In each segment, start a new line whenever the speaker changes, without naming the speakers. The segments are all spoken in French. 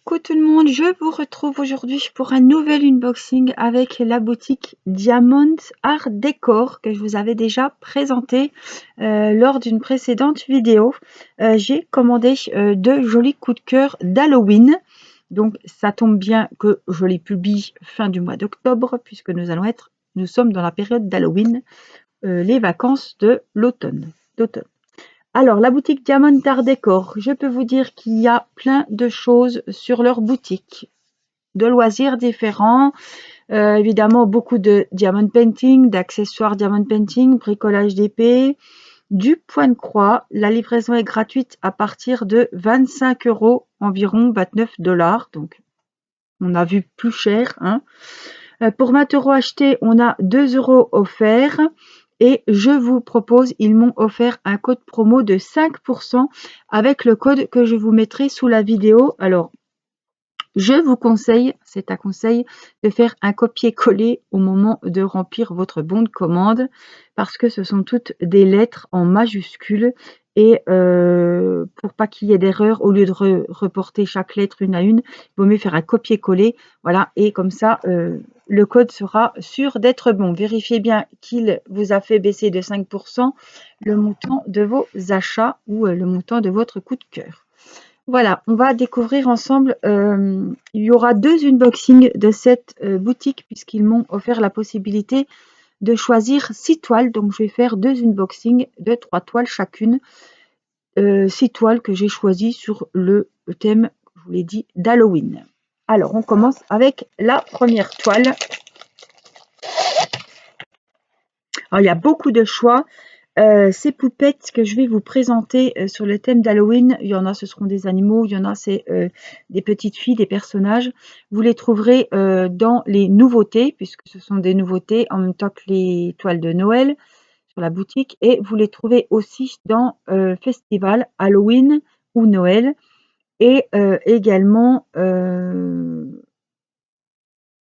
Coucou tout le monde, je vous retrouve aujourd'hui pour un nouvel unboxing avec la boutique Diamond Art Décor que je vous avais déjà présenté lors d'une précédente vidéo. J'ai commandé deux jolis coups de cœur d'Halloween. Donc ça tombe bien que je les publie fin du mois d'octobre puisque nous sommes dans la période d'Halloween, les vacances de l'automne. Alors, la boutique Diamond Art Décor, je peux vous dire qu'il y a plein de choses sur leur boutique, de loisirs différents, évidemment beaucoup de diamond painting, d'accessoires diamond painting, bricolage d'épée, du point de croix. La livraison est gratuite à partir de 25 €, environ 29 $, donc on a vu plus cher, hein. Pour 20 € achetés, on a 2 € offerts. Et je vous propose, ils m'ont offert un code promo de 5% avec le code que je vous mettrai sous la vidéo. Alors, je vous conseille, c'est un conseil, de faire un copier-coller au moment de remplir votre bon de commande parce que ce sont toutes des lettres en majuscules et pour pas qu'il y ait d'erreur, au lieu de reporter chaque lettre une à une, il vaut mieux faire un copier-coller. Voilà, et comme ça, le code sera sûr d'être bon. Vérifiez bien qu'il vous a fait baisser de 5% le montant de vos achats ou le montant de votre coup de cœur. Voilà, on va découvrir ensemble. Il y aura 2 unboxings de cette boutique puisqu'ils m'ont offert la possibilité de choisir 6 toiles. Donc je vais faire 2 unboxings de 3 toiles chacune. 6 toiles que j'ai choisies sur le thème, je vous l'ai dit, d'Halloween. Alors on commence avec la première toile. Alors il y a beaucoup de choix. Ces poupettes que je vais vous présenter sur le thème d'Halloween, il y en a, ce seront des animaux, il y en a, c'est des petites filles, des personnages. Vous les trouverez dans les nouveautés, puisque ce sont des nouveautés en même temps que les toiles de Noël sur la boutique. Et vous les trouvez aussi dans Festival, Halloween ou Noël. Et également,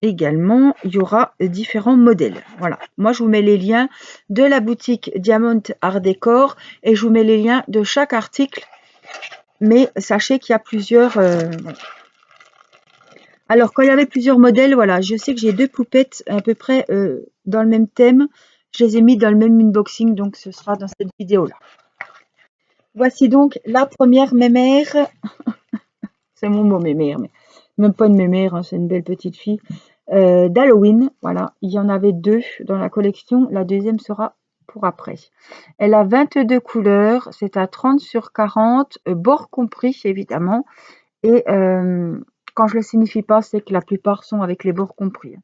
il y aura différents modèles. Voilà, moi je vous mets les liens de la boutique Diamond Art Décor et je vous mets les liens de chaque article, mais sachez qu'il y a plusieurs voilà. Alors quand il y avait plusieurs modèles, voilà, je sais que j'ai 2 poupettes à peu près dans le même thème, je les ai mis dans le même unboxing, donc ce sera dans cette vidéo là. Voici donc la première mémère. C'est mon mot mémère, mais même pas une mémère, hein, c'est une belle petite fille. D'Halloween, voilà, il y en avait 2 dans la collection, la deuxième sera pour après. Elle a 22 couleurs, c'est à 30 sur 40, bord compris évidemment, et quand je le signifie pas, c'est que la plupart sont avec les bords compris.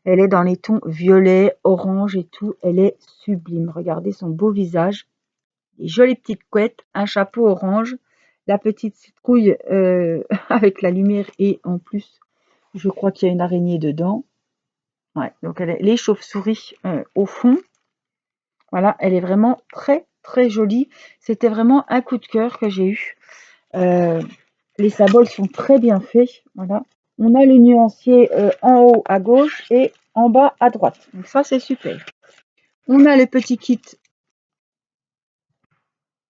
Elle est dans les tons violet, orange et tout, elle est sublime. Regardez son beau visage, des jolies petites couettes, un chapeau orange, la petite citrouille avec la lumière et en plus, je crois qu'il y a une araignée dedans. Ouais, donc elle est, les chauves-souris au fond. Voilà, elle est vraiment très très jolie. C'était vraiment un coup de cœur que j'ai eu. Les symboles sont très bien faits. Voilà. On a le nuancier en haut à gauche et en bas à droite. Donc ça c'est super. On a le petit kit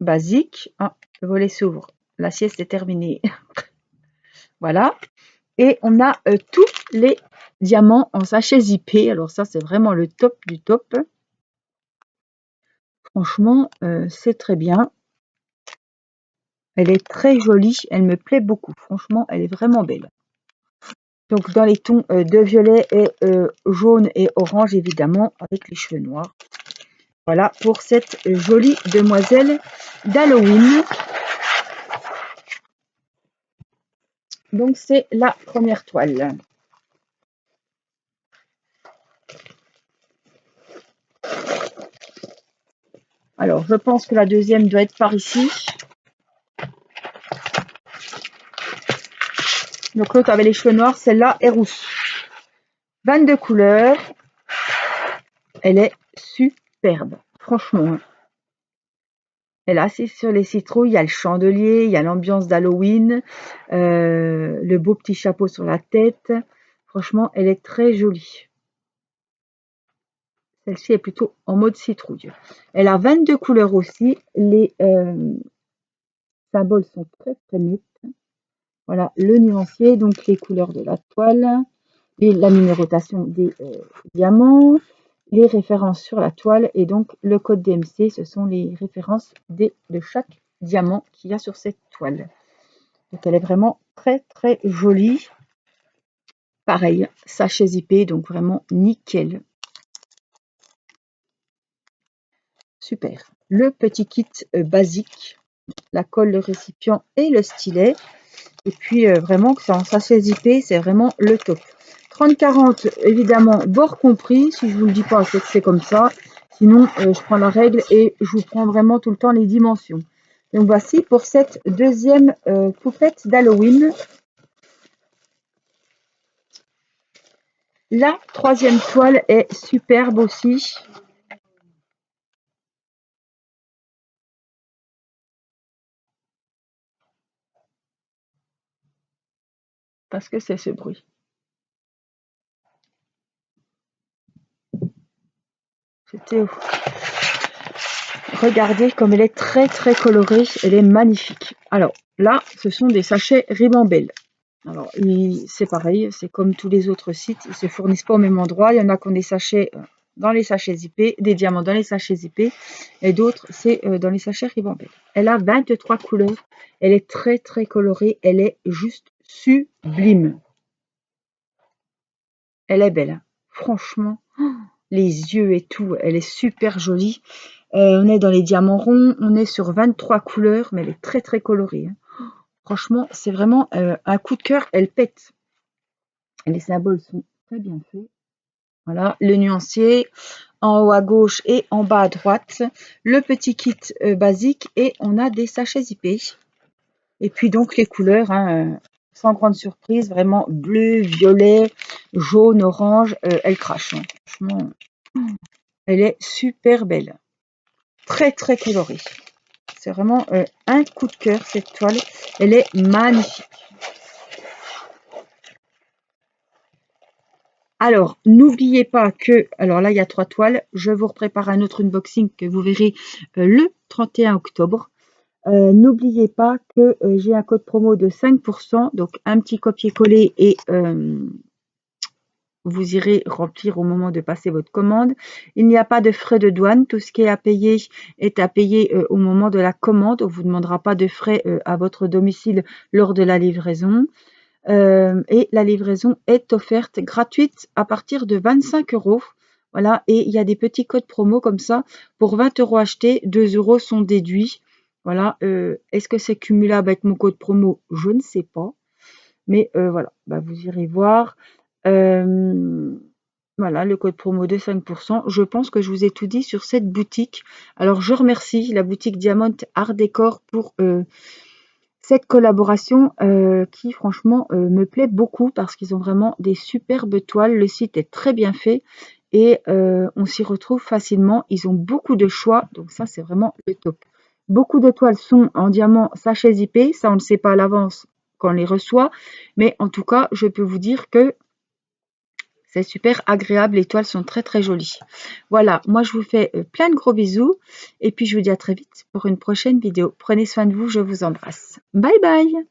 basique. Ah, le volet s'ouvre. La sieste est terminée. Voilà. Et on a tous les diamants en sachet zippé. Alors ça, c'est vraiment le top du top. Franchement, c'est très bien. Elle est très jolie. Elle me plaît beaucoup. Franchement, elle est vraiment belle. Donc dans les tons de violet et jaune et orange, évidemment, avec les cheveux noirs. Voilà pour cette jolie demoiselle d'Halloween. Donc c'est la première toile. Alors je pense que la deuxième doit être par ici. Donc l'autre avait les cheveux noirs, celle-là est rousse. 22 couleurs. Elle est superbe, franchement. Elle est assise sur les citrouilles, il y a le chandelier, il y a l'ambiance d'Halloween, le beau petit chapeau sur la tête. Franchement, elle est très jolie. Celle-ci est plutôt en mode citrouille. Elle a 22 couleurs aussi. Les symboles sont très très nets. Voilà, le nuancier, donc les couleurs de la toile, et la numérotation des diamants, les références sur la toile et donc le code DMC, ce sont les références de chaque diamant qu'il y a sur cette toile. Donc elle est vraiment très très jolie. Pareil, sachet zippé, donc vraiment nickel. Super. Le petit kit basique, la colle, le récipient et le stylet. Et puis vraiment que c'est en sachet zippé, c'est vraiment le top. 30-40, évidemment, bord compris. Si je vous le dis pas, c'est que c'est comme ça. Sinon, je prends la règle et je vous prends vraiment tout le temps les dimensions. Donc voici pour cette deuxième poupette d'Halloween. La troisième toile est superbe aussi. Parce que c'est ce bruit. C'était ouf. Regardez comme elle est très très colorée, elle est magnifique. Alors là, ce sont des sachets Ribambelle. Alors c'est pareil, c'est comme tous les autres sites, ils ne se fournissent pas au même endroit. Il y en a qui ont des sachets dans les sachets zippés, des diamants dans les sachets zippés, et d'autres c'est dans les sachets Ribambelle. Elle a 23 couleurs, elle est très très colorée, elle est juste sublime. Elle est belle, hein. Franchement, les yeux et tout, elle est super jolie. On est dans les diamants ronds, on est sur 23 couleurs, mais elle est très très colorée, hein. Franchement, c'est vraiment un coup de cœur, elle pète. Les symboles sont très bien faits. Voilà, le nuancier en haut à gauche et en bas à droite. Le petit kit basique et on a des sachets zippés. Et puis donc les couleurs, hein, sans grande surprise, vraiment bleu, violet, jaune, orange, elle crache, hein. Franchement, elle est super belle. Très très colorée. C'est vraiment un coup de cœur cette toile. Elle est magnifique. Alors, n'oubliez pas que, alors là, il y a 3 toiles. Je vous prépare un autre unboxing que vous verrez le 31 octobre. N'oubliez pas que j'ai un code promo de 5%, donc un petit copier-coller et vous irez remplir au moment de passer votre commande. Il n'y a pas de frais de douane. Tout ce qui est à payer au moment de la commande. On ne vous demandera pas de frais à votre domicile lors de la livraison. Et la livraison est offerte gratuite à partir de 25 €. Voilà, et il y a des petits codes promo comme ça. Pour 20 € achetés, 2 € sont déduits. Voilà, est-ce que c'est cumulable avec mon code promo? Je ne sais pas. Mais voilà, bah, vous irez voir. Voilà, le code promo de 5%. Je pense que je vous ai tout dit sur cette boutique. Alors, je remercie la boutique Diamond Art Décor pour cette collaboration qui franchement me plaît beaucoup parce qu'ils ont vraiment des superbes toiles. Le site est très bien fait et on s'y retrouve facilement. Ils ont beaucoup de choix, donc ça c'est vraiment le top. Beaucoup de toiles sont en diamant sachet zippé, ça on ne sait pas à l'avance quand on les reçoit, mais en tout cas je peux vous dire que c'est super agréable, les toiles sont très très jolies. Voilà, moi je vous fais plein de gros bisous et puis je vous dis à très vite pour une prochaine vidéo. Prenez soin de vous, je vous embrasse. Bye bye!